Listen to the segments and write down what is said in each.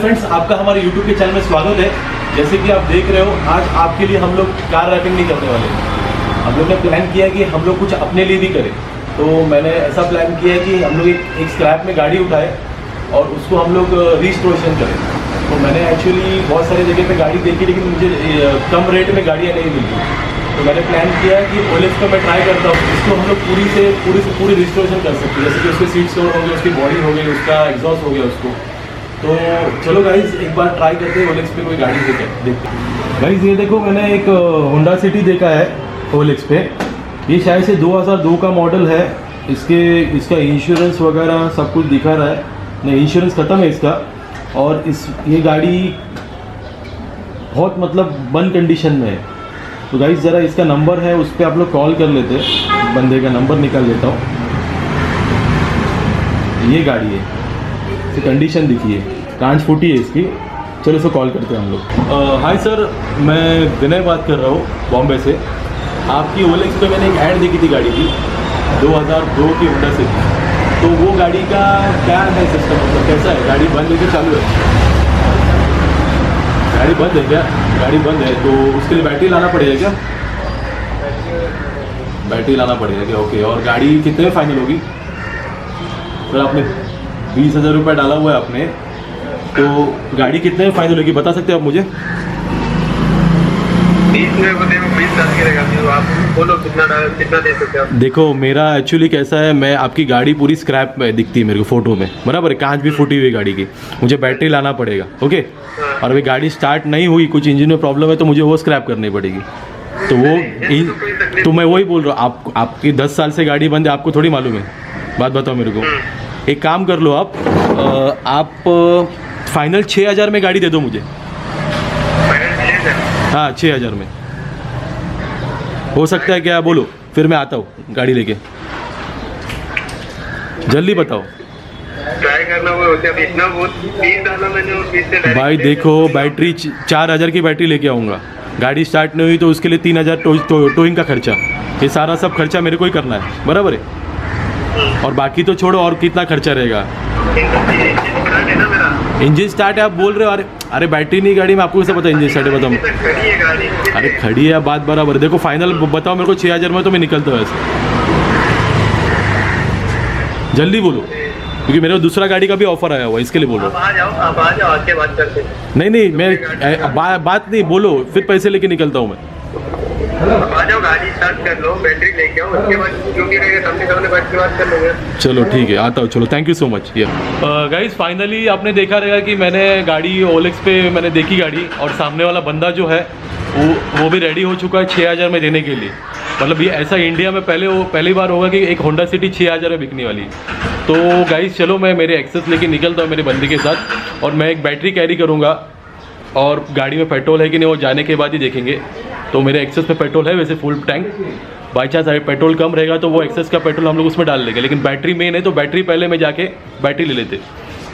Friends, आपका हमारे YouTube के चैनल में स्वागत है। जैसे कि आप देख रहे हो, आज आपके लिए हम लोग कार रैपिंग नहीं करने वाले हैं। हम लोग ने प्लान किया कि हम लोग कुछ अपने लिए भी करें। तो मैंने ऐसा प्लान किया है कि हम लोग एक स्क्रैप में गाड़ी उठाए और उसको हम लोग रिस्टोरेशन करें। तो मैंने एक्चुअली बहुत सारी जगह पे गाड़ी देखी, लेकिन मुझे कम रेट में गाड़ियाँ नहीं मिली। तो मैंने प्लान किया है कि OLX को मैं ट्राई करता हूँ, इसको हम लोग पूरी रिस्टोरेशन कर सकते हैं। जैसे कि उसके सीट्स कवर हो गए, उसकी बॉडी हो गई, उसका एग्जॉस्ट हो गया उसको। तो चलो गाइज, एक बार ट्राई करते हैं OLX पे कोई गाड़ी देखते हैं। गाइज ये देखो, मैंने एक होंडा सिटी देखा है OLX पे। ये शायद से 2002 का मॉडल है। इसका इंश्योरेंस वगैरह सब कुछ दिखा रहा है। नहीं, इंश्योरेंस ख़त्म है इसका। और ये गाड़ी बहुत मतलब बंद कंडीशन में है। तो गाइज ज़रा इसका नंबर है, उस पर आप लोग कॉल कर लेते। बंदे का नंबर निकाल लेता हूँ। ये गाड़ी है, इसकी कंडीशन दिखिए, कांच फूटी है इसकी। चलो इसको कॉल करते हैं हम लोग। हाय सर, मैं विनय बात कर रहा हूँ बॉम्बे से। आपकी OLX पे मैंने एक ऐड देखी थी गाड़ी की, 2002 की होंडा सिटी। तो वो गाड़ी का क्या है सिस्टम, मतलब कैसा है? गाड़ी बंद है कि चालू है? गाड़ी बंद है क्या? गाड़ी बंद है तो उसके लिए बैटरी लाना पड़ेगा क्या? बैटरी लाना पड़ेगा क्या? ओके। और गाड़ी कितने में फाइनल होगी? सर आपने 20,000 रुपये डाला हुआ है आपने, तो गाड़ी कितने में फाइनल होगी बता सकते हैं आप मुझे? 20 आप बोलो कितना दे सकते हैं? देखो, मेरा एक्चुअली कैसा है, मैं आपकी गाड़ी पूरी स्क्रैप में दिखती है मेरे को फोटो में, बराबर है। कांच भी फूटी हुई गाड़ी की, मुझे बैटरी लाना पड़ेगा। ओके। और अभी गाड़ी स्टार्ट नहीं हुई, कुछ इंजन में प्रॉब्लम है, तो मुझे वो स्क्रैप करनी पड़ेगी। तो वो तो मैं वही बोल रहा हूँ, आपकी 10 साल से गाड़ी बंद है, आपको थोड़ी मालूम है। बात बताओ मेरे को। एक काम कर लो आप फाइनल 6,000 में गाड़ी दे दो मुझे। हाँ, 6,000 में हो सकता है क्या? बोलो, फिर मैं आता हूँ गाड़ी लेके। जल्दी बताओ। ट्राई करना वो इतना बहुत 20 डाला मैंने और 20 से भाई देखो, बैटरी 4,000 की बैटरी लेके आऊँगा। गाड़ी स्टार्ट नहीं हुई तो उसके लिए 3,000 टोइंग का खर्चा। ये सारा सब खर्चा मेरे को ही करना है, बराबर है। और बाकी तो छोड़ो, और कितना खर्चा रहेगा। इंजन स्टार्ट है आप बोल रहे हो? अरे बैटरी नहीं गाड़ी में, आपको कैसे पता इंजन स्टार्ट है? बताओ। अरे खड़ी है, बात बराबर। देखो फाइनल बताओ मेरे को 6,000 में, तो मैं निकलता हूँ ऐसे। जल्दी बोलो, क्योंकि मेरे को दूसरा गाड़ी का भी ऑफर आया हुआ है, इसके लिए बोल रहा हूँ। आप आ जाओ, आके बात करते हैं। नहीं, मैं बात नहीं, बोलो, फिर पैसे लेके निकलता हूँ मैं। आ जाओ, गाड़ी स्टार्ट कर लो, बैटरी लेके आओ, उसके बाद जो भी रहेगा सामने बैठ के बात कर लोगे। चलो ठीक है, आता हूँ। चलो, thank you so much. Guys finally आपने देखा रहेगा कि मैंने गाड़ी OLX पे मैंने देखी गाड़ी, और सामने वाला बंदा जो है वो भी रेडी हो चुका है 6,000 में देने के लिए। मतलब ये ऐसा इंडिया में पहली बार होगा कि एक होंडा सिटी 6,000 में बिकने वाली। तो गाइज चलो, मैं मेरे एक्सेस लेके निकलता हूँ मेरे बंदे के साथ, और मैं एक बैटरी कैरी करूँगा। और गाड़ी में पेट्रोल है कि नहीं वो जाने के बाद ही देखेंगे। तो मेरे एक्सेस पे पेट्रोल है वैसे full tank. By chance petrol कम रहेगा तो वो एक्सेस का पेट्रोल हम लोग उसमें डाल लेंगे, लेकिन बैटरी मेन है, तो बैटरी पहले में जाके बैटरी ले लेते,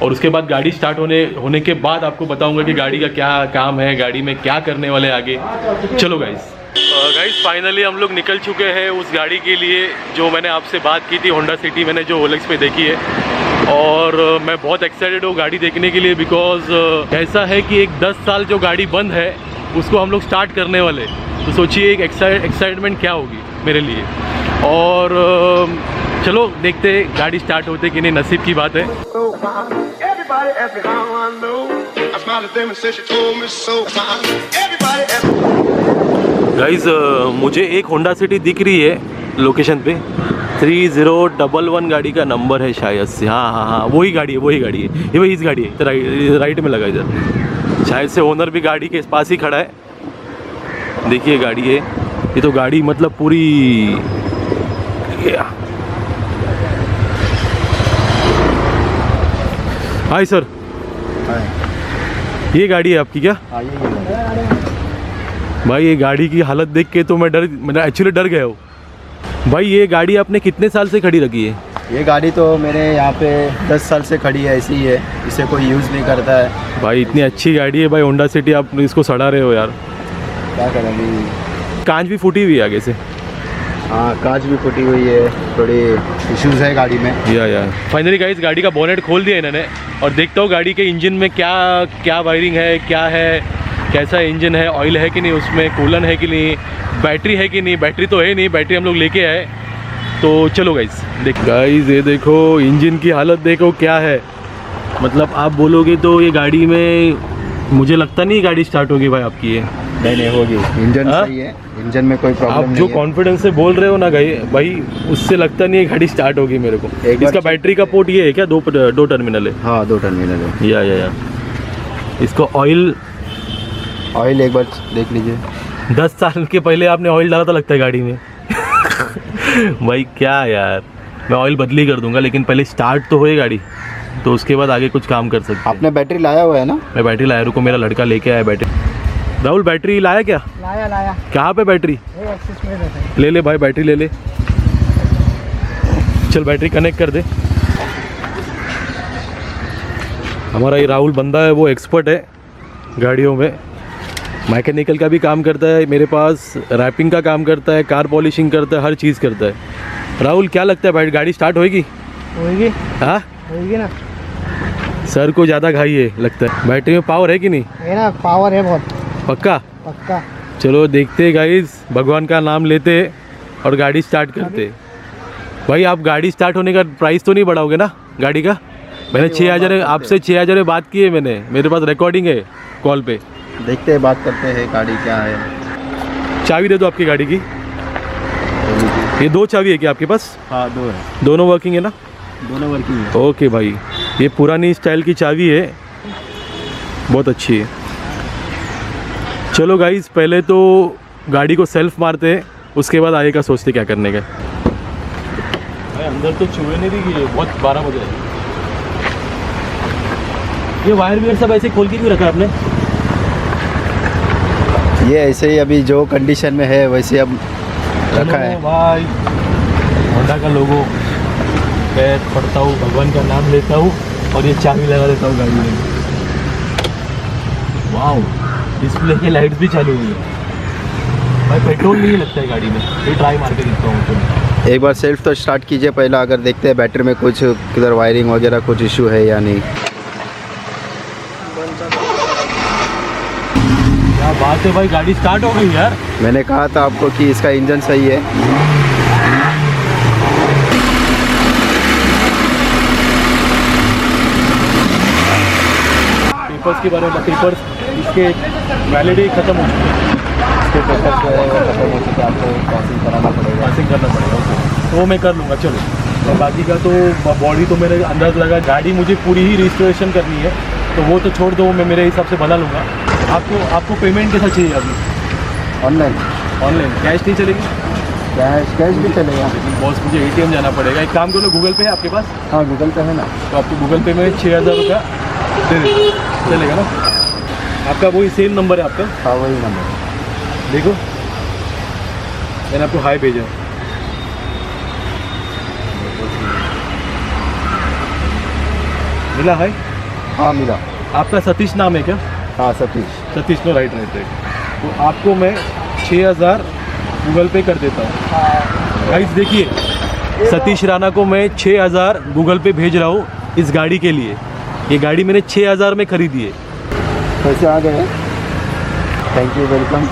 और उसके बाद गाड़ी स्टार्ट होने के बाद आपको बताऊंगा कि गाड़ी का क्या काम है, गाड़ी में क्या करने वाले आगे। चलो गाइस फाइनली हम लोग निकल चुके हैं उस गाड़ी के लिए जो मैंने आपसे बात की थी, होंडा सिटी मैंने जो OLX पे देखी है। और मैं बहुत एक्साइटेड हूँ गाड़ी देखने के लिए, बिकॉज ऐसा है कि एक 10 साल जो गाड़ी बंद है उसको हम लोग स्टार्ट करने वाले। तो सोचिए एक एक्साइटमेंट क्या होगी मेरे लिए। और चलो देखते गाड़ी स्टार्ट होते कि नहीं, नसीब की बात है। गाइज मुझे एक होंडा सिटी दिख रही है लोकेशन पे, 3011 गाड़ी का नंबर है शायद से। हाँ, वही गाड़ी है ये वही इस गाड़ी है, राइट में लगा इधर। शायद से ओनर भी गाड़ी के पास ही खड़ा है। देखिए गाड़ी है ये, तो गाड़ी मतलब पूरी। Hi sir. ये गाड़ी है आपकी क्या? भाई ये गाड़ी की हालत देख के तो मैं एक्चुअली डर गया हूँ। भाई ये गाड़ी आपने कितने साल से खड़ी रखी है? ये गाड़ी तो मेरे यहाँ पे 10 साल से खड़ी है, ऐसी ही है, इसे कोई यूज़ नहीं करता है। भाई इतनी अच्छी गाड़ी है भाई होंडा सिटी, आप इसको सड़ा रहे हो यार। क्या करेंगे? कांच भी फूटी हुई है आगे से। हाँ, कांच भी फूटी हुई है, थोड़ी इश्यूज़ है गाड़ी में। या फाइनली गाइस गाड़ी का बोनेट खोल दिया इन्होंने, और देखता हूँ गाड़ी के इंजन में क्या क्या वायरिंग है, क्या है, कैसा इंजन है, ऑयल है कि नहीं उसमें, कूलन है कि नहीं, बैटरी है कि नहीं। बैटरी तो है नहीं, बैटरी हम लोग लेके आए। तो चलो गाइस देख। गाइस ये देखो इंजन की हालत देखो क्या है। मतलब आप बोलोगे तो ये गाड़ी में मुझे लगता नहीं गाड़ी स्टार्ट होगी भाई आपकी ये। नहीं होगी, इंजन हाँ? सही है, इंजन में कोई प्रॉब्लम आप नहीं जो है। कॉन्फिडेंस से बोल रहे हो ना भाई उससे लगता नहीं है गाड़ी स्टार्ट होगी मेरे को। एक बार इसका बैटरी का पोर्ट ये है क्या? दो टर्मिनल है? हाँ 2 टर्मिनल है। या इसको ऑयल एक बार देख लीजिए। 10 साल के पहले आपने ऑयल डाला था लगता है गाड़ी में। भाई क्या यार, मैं ऑयल बदली कर दूंगा लेकिन पहले स्टार्ट तो होए गाड़ी, तो उसके बाद आगे कुछ काम कर सकते हैं। आपने बैटरी लाया हुआ है ना? मैं बैटरी लाया, रुको मेरा लड़का लेके आया बैटरी। राहुल बैटरी लाया क्या? लाया कहाँ पे बैटरी? एक्सिस में रहता है। ले भाई बैटरी ले। चल बैटरी कनेक्ट कर दे। हमारा ये राहुल बंदा है, वो एक्सपर्ट है गाड़ियों में, मैकेनिकल का भी काम करता है, मेरे पास रैपिंग का काम करता है, कार पॉलिशिंग करता है, हर चीज़ करता है। राहुल क्या लगता है भाई गाड़ी स्टार्ट होएगी? होगी हाँ ना। सर को ज़्यादा खाई है लगता है। बैटरी में पावर है कि नहीं? है ना, पावर है बहुत। पक्का। चलो देखते गाइस, भगवान का नाम लेते और गाड़ी स्टार्ट करते। भाई आप गाड़ी स्टार्ट होने का प्राइस तो नहीं बढ़ाओगे ना गाड़ी का? मैंने 6000 आपसे 6000 में बात की है मैंने, मेरे पास रिकॉर्डिंग है कॉल पे। देखते हैं, बात करते हैं गाड़ी क्या है। चाबी दे दो आपकी गाड़ी की। ये 2 चाबी है क्या आपके पास? हाँ 2 है। दोनों वर्किंग है ना? दोनों वर्किंग है। ओके भाई, ये पुरानी स्टाइल की चाबी है, बहुत अच्छी है। चलो गाइस पहले तो गाड़ी को सेल्फ मारते हैं, उसके बाद आगे का सोचते क्या करने का। भाई अंदर तो चूहे नहीं दी गई, बहुत 12 बजे। ये वायर सब ऐसे खोल के क्यों रखा आपने? ये ऐसे ही अभी जो कंडीशन में है वैसे अब रखा है भाई। होंडा का लोगो, पैर पड़ता हूँ, भगवान का नाम लेता हूँ और ये चाबी लगा देता हूँ गाड़ी में। वाओ, डिस्प्ले की लाइट्स भी चालू हुई है। भाई पेट्रोल नहीं लगता है गाड़ी में, ये ट्राई मार के देखता हूँ तो। एक बार सेल्फ तो स्टार्ट कीजिए पहला, अगर देखते हैं बैटरी में कुछ किधर वायरिंग वगैरह कुछ इशू है या नहीं। क्या बात है भाई, गाड़ी स्टार्ट हो गई यार। मैंने कहा था आपको कि इसका इंजन सही है। पेपर्स के बारे में, पेपर्स इसके वैलिडिटी खत्म हो चुकी है। इसके पेपर जो है वो खत्म हो चुके, आपको पासिंग कराना पड़ेगा। पासिंग करना पड़ेगा, तो वो मैं कर लूँगा। चलो, और बाकी का तो बॉडी तो मेरे अंदाज़ लगा, गाड़ी मुझे पूरी ही रजिस्ट्रेशन करनी है, तो वो तो छोड़ दो, मैं मेरे हिसाब से बना लूँगा। आपको पेमेंट कैसा चाहिए अभी? ऑनलाइन कैश नहीं चलेगी? कैश भी चलेगा। बॉस मुझे ATM जाना पड़ेगा। एक काम करो, गूगल पे है आपके पास? हाँ गूगल पे है ना। तो आपको गूगल पे में 6000 रुपया दे देना, चलेगा ना? आपका वही सेम नंबर है आपका? हाँ वही नंबर। देखो मैंने आपको हाई भेजा। मिला हाई? हाँ मिला। आपका सतीश नाम है क्या? हाँ सतीश नो राइट। तो आपको मैं 6000 गूगल पे कर देता हूँ। गाइस देखिए, सतीश राणा को मैं 6000 गूगल पे भेज रहा हूँ इस गाड़ी के लिए। ये गाड़ी मैंने 6000 में खरीदी है। पैसे आ गए, थैंक यू, वेलकम।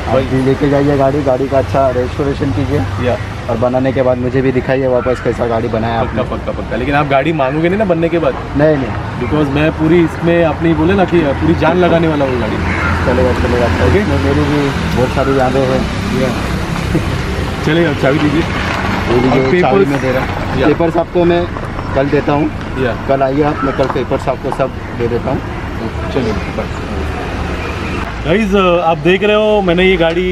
आप भी लेके जाइए गाड़ी का अच्छा रेस्टोरेशन कीजिए, और बनाने के बाद मुझे भी दिखाइए वापस कैसा गाड़ी बनाया आपने। पक्का। लेकिन आप गाड़ी मांगोगे नहीं ना बनने के बाद? नहीं बिकॉज मैं पूरी इसमें अपनी बोले ना कि पूरी जान लगाने वाला हूँ गाड़ी। चलेगा। ओके, मेरी भी बहुत सारी यादें हैं। चलिए अब चाबी दीजिए। ये भी और जो papers- चाबी में दे रहा हूँ, पेपर्स आपको मैं कल देता हूँ। कल आइए आप, मैं कल पेपर्स आपको सब दे देता हूँ। चलिए गाइस, आप देख रहे हो मैंने ये गाड़ी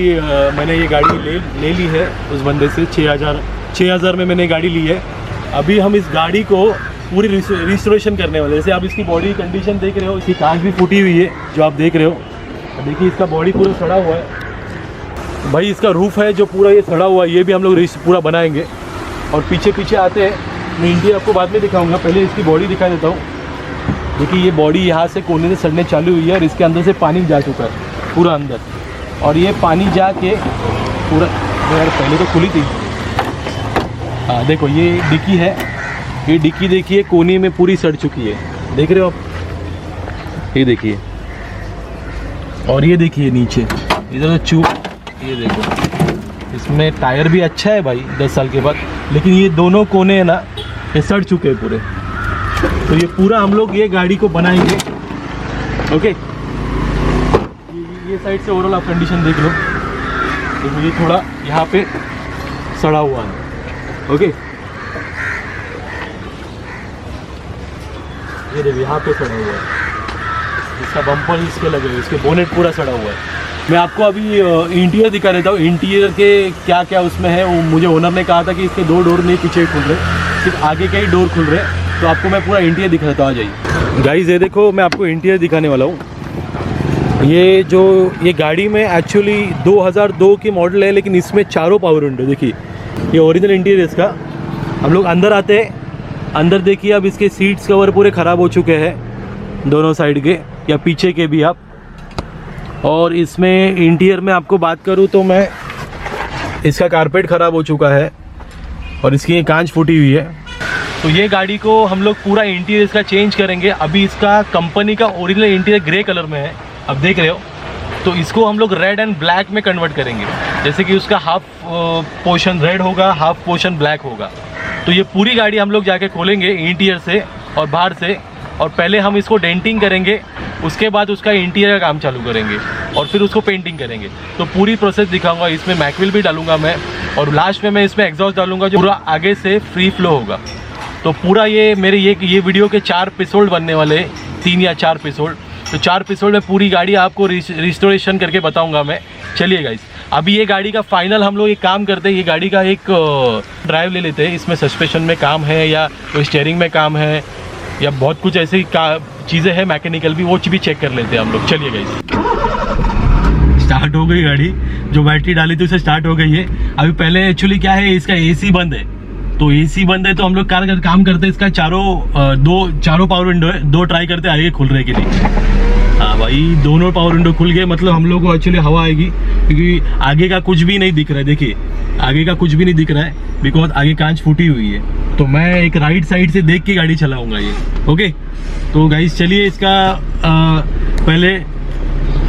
ले ली है उस बंदे से। 6000 में मैंने ये गाड़ी ली है। अभी हम इस गाड़ी को पूरी रिस्टोरेशन करने वाले हैं। जैसे आप इसकी बॉडी कंडीशन देख रहे हो, इसकी कांच भी फूटी हुई है जो आप देख रहे हो। देखिए इसका बॉडी पूरा सड़ा हुआ है भाई। इसका रूफ है जो पूरा ये सड़ा हुआ है, ये भी हम लोग पूरा बनाएंगे। और पीछे आते हैं, मैं इंडिया आपको बाद में दिखाऊंगा, पहले इसकी बॉडी दिखा देता हूँ। देखिए ये बॉडी यहाँ से कोने से सड़ने चालू हुई है और इसके अंदर से पानी जा चुका है पूरा अंदर। और ये पानी जाके पूरा, यार पहले तो खुली थी। हाँ देखो ये डिक्की है, ये डिक्की देखिए कोने में पूरी सड़ चुकी है, देख रहे हो आप, ये देखिए। और ये देखिए नीचे इधर ये देखो, इसमें टायर भी अच्छा है भाई 10 साल के बाद, लेकिन ये दोनों कोने है ना, ये सड़ चुके हैं पूरे। तो ये पूरा हम लोग ये गाड़ी को बनाएंगे। ओके, ये साइड से ओवरऑल आप कंडीशन देख लो, तो ये थोड़ा यहाँ पे सड़ा हुआ है। ओके, ये देखिए यहाँ पे सड़ा हुआ है, इसका बम्पर इसके लगे हुए, इसके बोनेट पूरा सड़ा हुआ है। मैं आपको अभी इंटीरियर दिखा देता हूँ, इंटीरियर के क्या क्या उसमें है। वो मुझे ओनर ने कहा था कि इसके 2 डोर नहीं पीछे खुल रहे, सिर्फ आगे के ही डोर खुल रहे, तो आपको मैं पूरा इंटीरियर दिखा देता हूँ। आ जाइए गाइस, ये देखो मैं आपको इंटीरियर दिखाने वाला हूँ। ये गाड़ी में एक्चुअली 2002 की मॉडल है, लेकिन इसमें चारों पावर विंडो, देखिए ये ओरिजिनल इंटीरियर इसका। हम लोग अंदर आते हैं, अंदर देखिए अब इसके सीट्स कवर पूरे ख़राब हो चुके हैं, दोनों साइड के या पीछे के भी आप। और इसमें इंटीरियर में आपको बात करूँ तो मैं इसका कारपेट ख़राब हो चुका है और इसकी कांच फूटी हुई है। तो ये गाड़ी को हम लोग पूरा इंटीरियर इसका चेंज करेंगे। अभी इसका कंपनी का ओरिजिनल इंटीरियर ग्रे कलर में है, अब देख रहे हो, तो इसको हम लोग रेड एंड ब्लैक में कन्वर्ट करेंगे। जैसे कि उसका हाफ पोर्शन रेड होगा, हाफ पोर्शन ब्लैक होगा। तो ये पूरी गाड़ी हम लोग जाके खोलेंगे इंटीरियर से और बाहर से, और पहले हम इसको डेंटिंग करेंगे, उसके बाद उसका इंटीरियर का काम चालू करेंगे और फिर उसको पेंटिंग करेंगे। तो पूरी प्रोसेस दिखाऊंगा, इसमें मैकविल भी डालूंगा मैं, और लास्ट में मैं इसमें एग्जॉस्ट डालूंगा जो पूरा आगे से फ्री फ्लो होगा। तो पूरा ये मेरे ये वीडियो के 4 एपिसोड बनने वाले, 3 या 4 एपिसोड। तो 4 एपिसोड में पूरी गाड़ी आपको रिस्टोरेशन करके बताऊंगा मैं। चलिए गाइस, अभी ये गाड़ी का फाइनल हम लोग एक काम करते हैं, ये गाड़ी का एक ड्राइव ले लेते हैं। इसमें सस्पेंशन में काम है या स्टीयरिंग में काम है या बहुत कुछ ऐसी चीज़ें हैं मैकेनिकल भी, वो भी चेक कर लेते हैं हम लोग। चलिए गाइस, स्टार्ट हो गई गाड़ी, जो बैटरी डाली थी उसे स्टार्ट हो गई है। अभी पहले एक्चुअली क्या है, इसका AC बंद है, तो AC बंद है तो हम लोग काम करते हैं इसका चारों पावर विंडो है, 2 ट्राई करते आगे खुल रहे के लिए। हाँ भाई, दोनों पावर विंडो खुल गए, मतलब हम लोग को एक्चुअली हवा आएगी, क्योंकि आगे का कुछ भी नहीं दिख रहा है। देखिए आगे का कुछ भी नहीं दिख रहा है, बिकॉज आगे कांच फूटी हुई है। तो मैं एक राइट साइड से देख के गाड़ी चलाऊंगा ये। ओके, तो गाइस चलिए, इसका पहले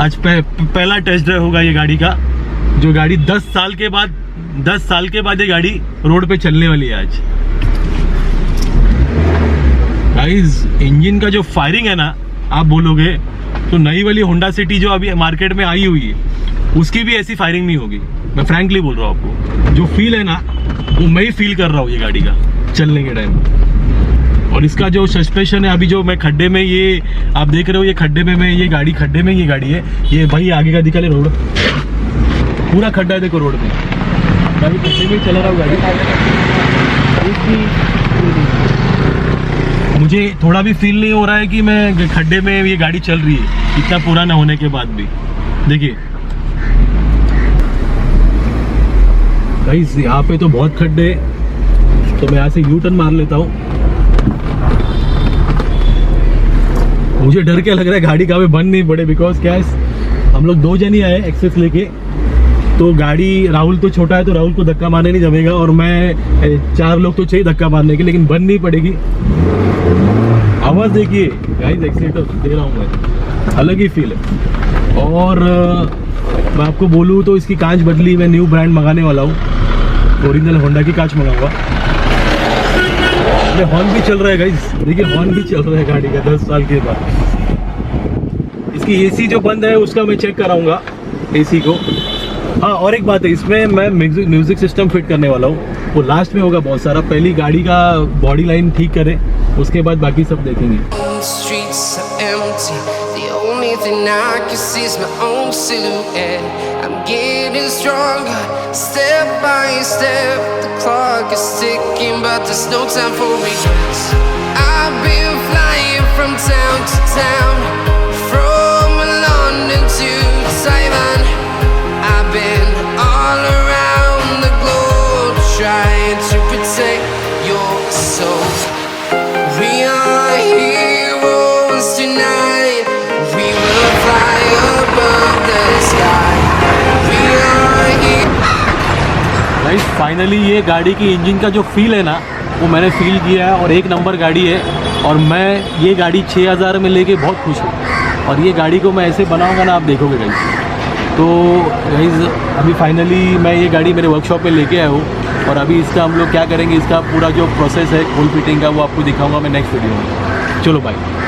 आज पहला टेस्ट ड्राइव होगा ये गाड़ी का, जो गाड़ी 10 साल के बाद ये गाड़ी रोड पे चलने वाली है आज। गाइस, इंजन का जो फायरिंग है ना, आप बोलोगे तो नई वाली होंडा सिटी जो अभी मार्केट में आई हुई है, उसकी भी ऐसी फायरिंग नहीं होगी। मैं फ्रैंकली बोल रहा हूँ आपको, जो फील है ना वो मैं ही फील कर रहा हूँ ये गाड़ी का चलने के टाइम। और इसका जो सस्पेंशन है, अभी जो मैं खड्डे में, ये आप देख रहे हो, ये खड्डे में मैं ये गाड़ी है। ये भाई आगे का दिखा ले, रोड पूरा खड्डा है, देखो रोड में। अभी खड्डे में चला रहा हूँ गाड़ी, मुझे थोड़ा भी फील नहीं हो रहा है कि मैं खड्डे में ये गाड़ी चल रही है, इतना पुराना होने के बाद भी। देखिए गाइस, यहाँ पे तो बहुत खड्डे हैं, तो मैं यहाँ से यू टर्न मार लेता हूँ। मुझे डर क्या लग रहा है, गाड़ी कहाँ पे बंद नहीं पड़े, बिकॉज क्या है, हम लोग 2 जन ही आए एक्सेस लेके, तो गाड़ी, राहुल तो छोटा है तो राहुल को धक्का मारने नहीं जमेगा, और मैं 4 लोग तो चाहिए धक्का मारने के, लेकिन बंद नहीं पड़ेगी। आवाज़ देखिए गाइस, एक्सीलेटर दे रहा हूँ मैं, अलग ही फील है। और मैं आपको बोलूँ तो इसकी कांच बदली, मैं न्यू ब्रांड मंगाने वाला हूँ, ओरिजिनल होंडा की कांच मंगाऊंगा। ये हॉर्न भी चल रहा है गाइस, देखिए हॉर्न भी चल रहा है गाड़ी का 10 साल के बाद। इसकी AC जो बंद है उसका मैं चेक कराऊंगा AC को। हाँ, और एक बात है, इसमें मैं म्यूजिक सिस्टम फिट करने वाला हूँ, वो लास्ट में होगा बहुत सारा। पहली गाड़ी का बॉडी लाइन ठीक करें, उसके बाद बाकी सब देखेंगे। Streets are empty. The only thing I can see is my own silhouette. I'm getting stronger, step by step. The clock is ticking, but there's no time for regrets. I've been flying from town to town, from London to Taiwan. I've been all around the globe, trying to protect your soul. We are heroes tonight. We will fly above the sky. We are heroes. Guys, finally ये गाड़ी की engine का जो feel है ना, वो मैंने feel किया है और एक नंबर गाड़ी है। और मैं ये गाड़ी 6000 में लेके बहुत खुश हूँ और ये गाड़ी को मैं ऐसे बनाऊँगा ना, आप देखोगे गाइस। तो गाइस अभी फाइनली मैं ये गाड़ी मेरे वर्कशॉप पे लेके आया हूँ और अभी इसका हम लोग क्या करेंगे, इसका पूरा जो प्रोसेस है होल फिटिंग का वो आपको दिखाऊंगा मैं नेक्स्ट वीडियो में। चलो बाय।